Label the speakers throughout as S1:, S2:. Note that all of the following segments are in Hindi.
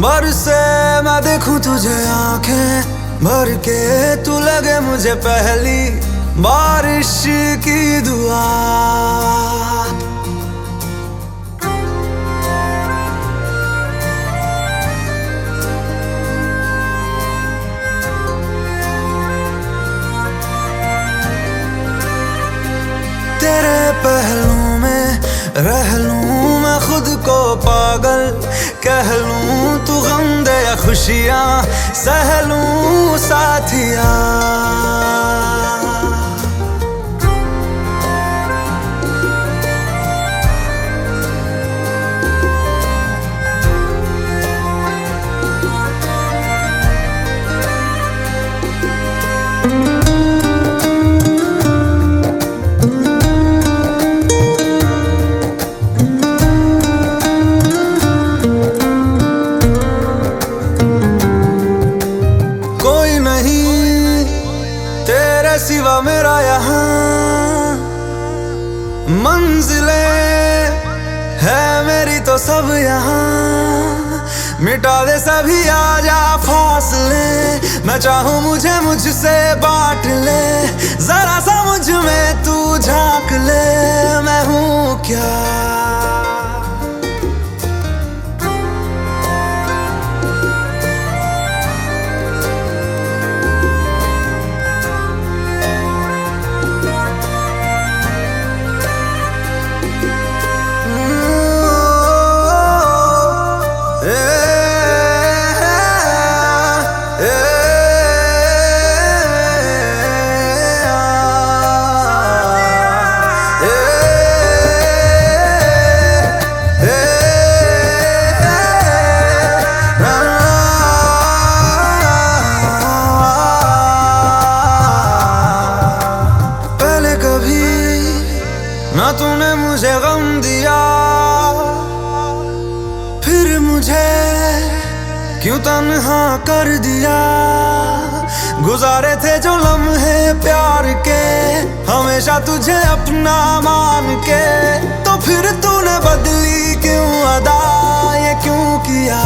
S1: बरसे मैं देखूं तुझे आंखें भर के, तू लगे मुझे पहली बारिश की दुआ। तेरे पहलू में रह लूं मैं खुद को पागल, कह लूं तू गम दे या खुशियां सह लूं साथिया। सिवा मेरा यहाँ मंजिलें है मेरी तो सब यहाँ, मिटा दे सभी आजा फासले, मैं चाहूँ मुझे मुझसे बांट ले, जरा सा मुझ में तू झांक ले, मैं हूँ क्या। ना तूने मुझे गम दिया, फिर मुझे क्यों तन्हा कर दिया। गुजारे थे जो लम्हे प्यार के, हमेशा तुझे अपना मान के, तो फिर तूने बदली क्यों अदा, ये क्यों किया।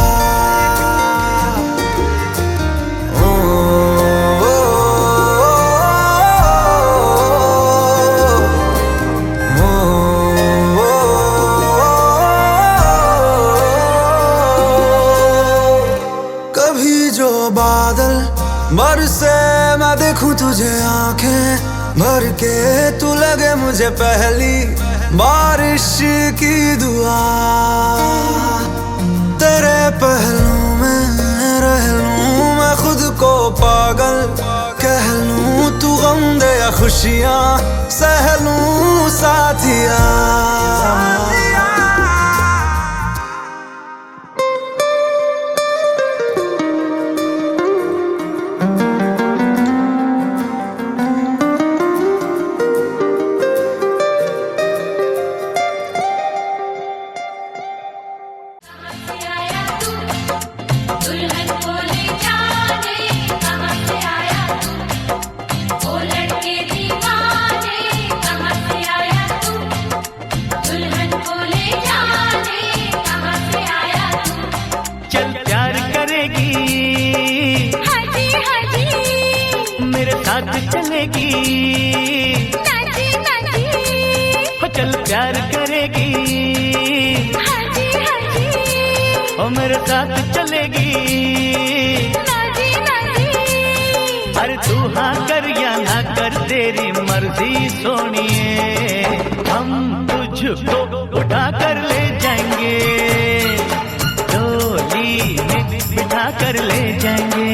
S1: बादल बरसे मैं देखूं तुझे आंखें भर के, तू लगे मुझे पहली बारिश की दुआ। तेरे पहलू में रह लूं मैं खुद को पागल, कह लूं तू गम दे या खुशियां सह लूं साथिया।
S2: चलेगी नाची नाची, हो चल प्यार करेगी हाजी हाजी, हो मेरे साथ चलेगी नाची नाची। अरे तू हाँ कर या ना कर तेरी मर्जी सोनिए, हम तुझको उठा कर ले जाएंगे, डोली में बिठा कर ले जाएंगे।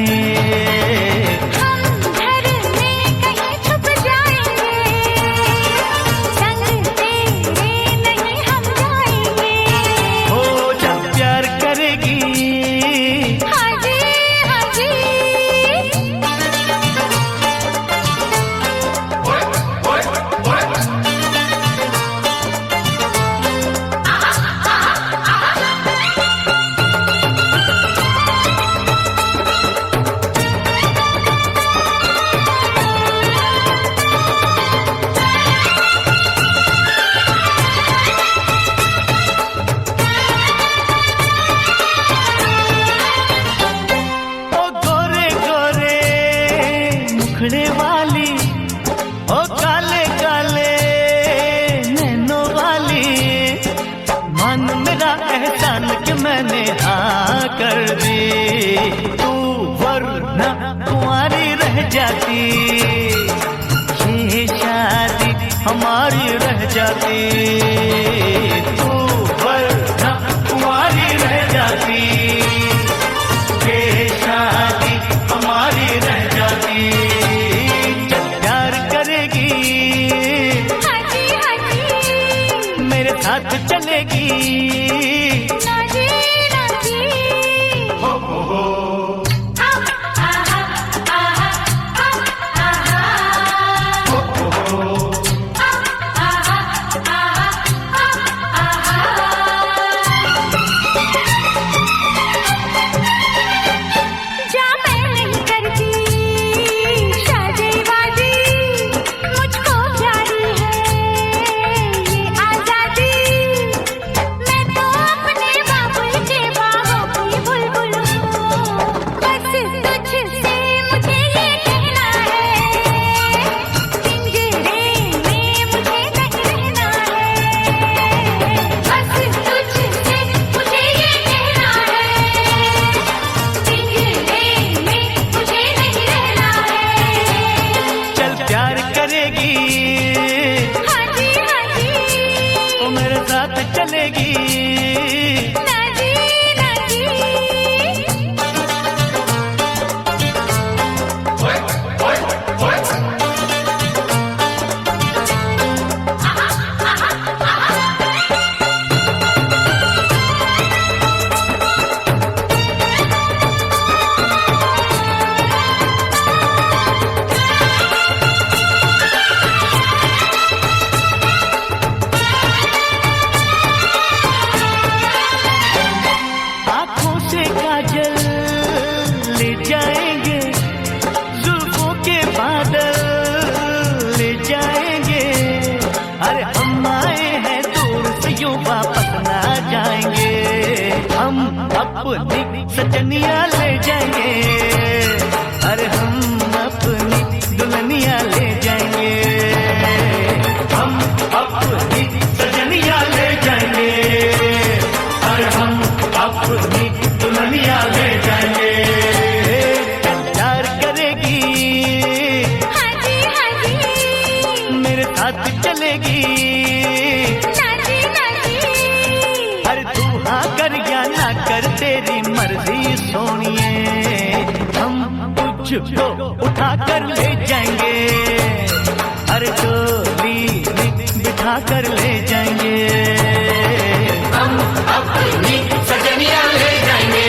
S2: कर दी तू, वरना कुंवारी रह जाती, ये शादी हमारी रह जाती। तू वरना कुंवारी रह जाती, ये शादी हमारी रह जाती। जब प्यार करेगी मेरे साथ चलेगी, चलेगी। अपनी सजनिया ले जाएंगे, अरे हम अपनी दुल्हनिया ले जाएंगे, हम अपनी सजनिया ले जाएंगे, अरे हम अपनी दुल्हनिया ले जाएंगे। प्यार करेगी मेरे साथ चलेगी, अरे तू हाँ कर या ना कर तेरी मर्जी सोनिए, हम तुझको उठा कर ले जाएंगे, अरे डोली में बिठा कर ले जाएंगे, हम अपनी सजनिया ले जाएंगे,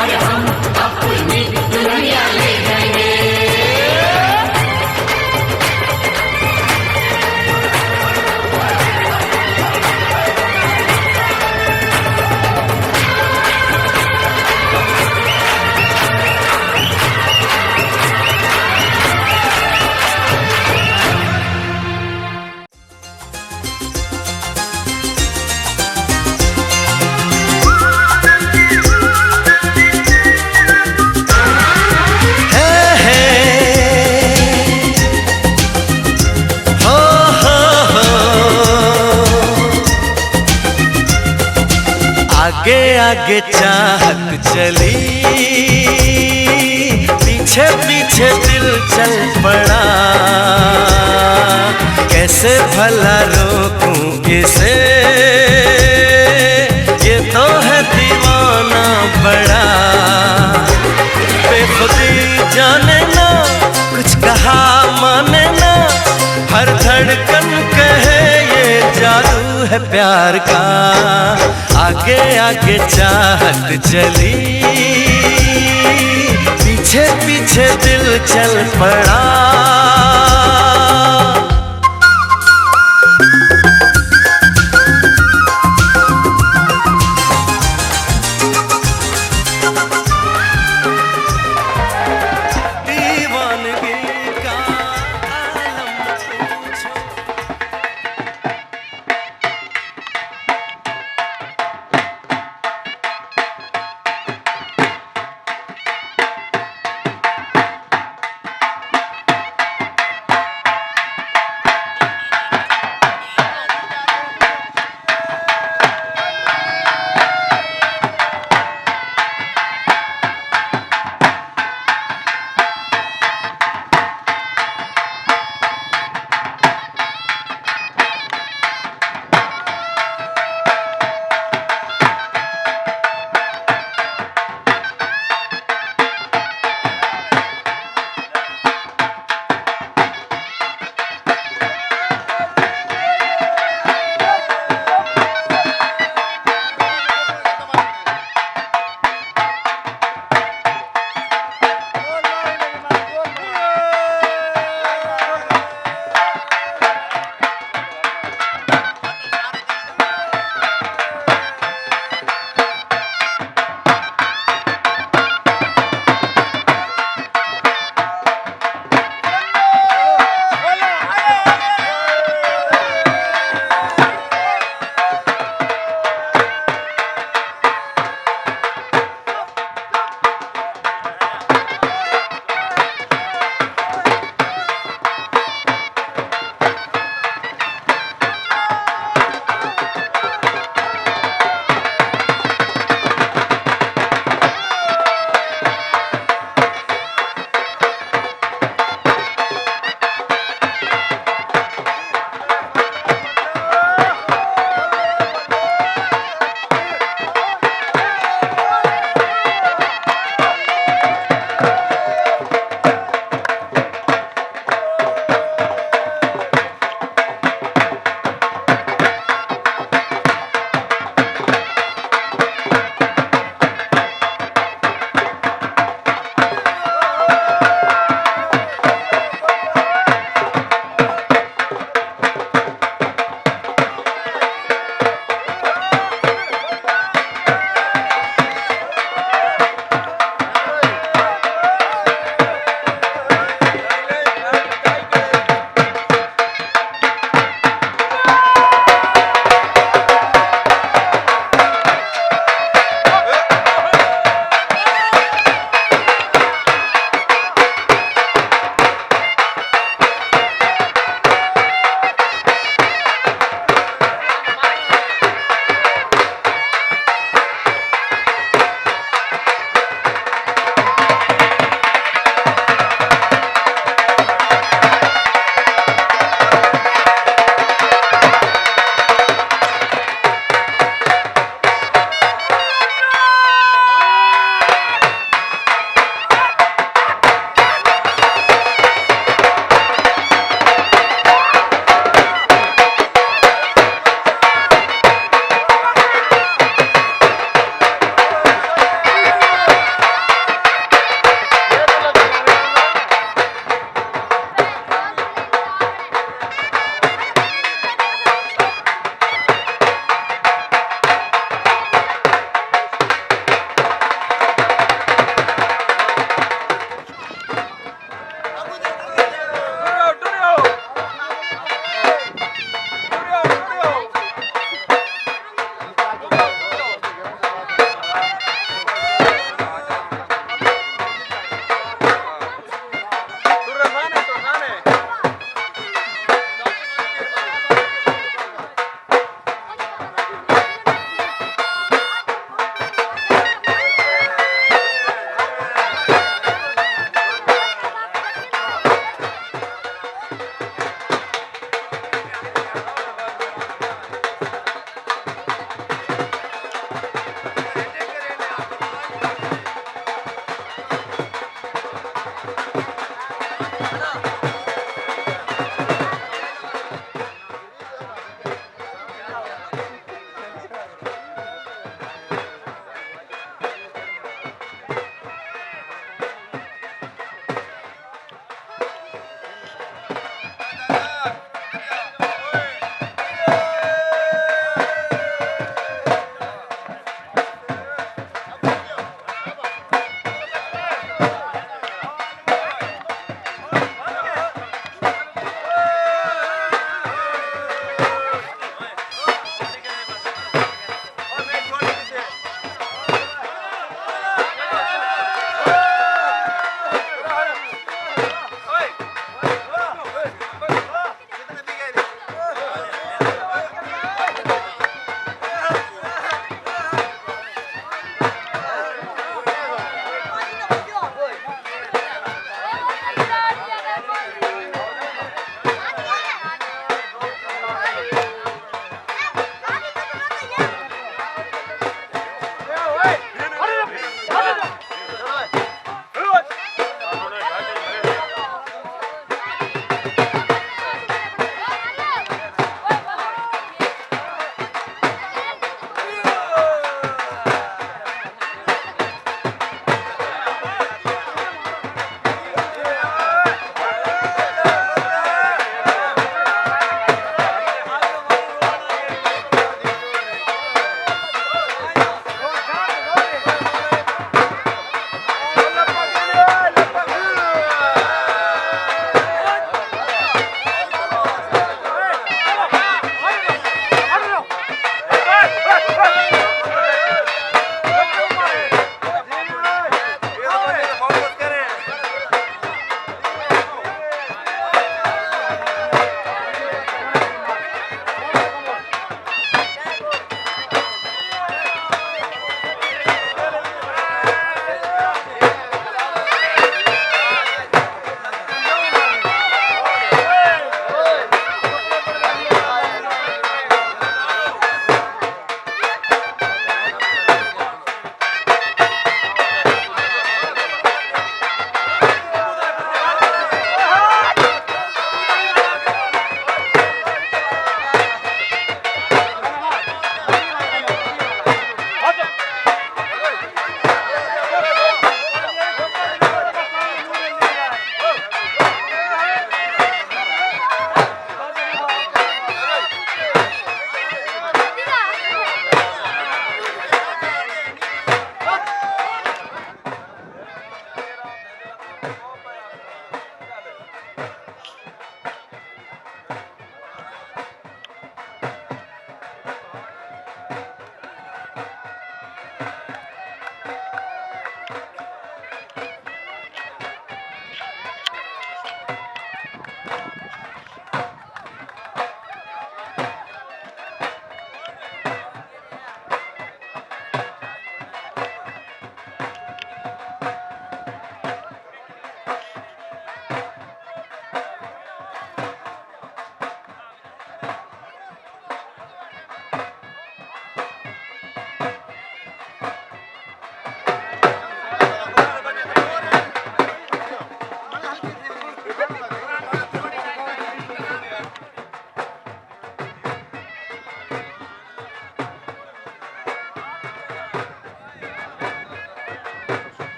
S2: अरे हम अपनी दुल्हनिया ले जाएंगे।
S3: आगे आगे चाहत चली, पीछे पीछे दिल चल पड़ा, कैसे भला रोकूं इसे, ये तो है दीवाना बड़ा, बेखुदी जाने ना, कुछ कहा माने ना, हर धड़कन कहे ये जादू है प्यार का, आगे आगे चाहत चली, पीछे पीछे दिल चल पड़ा,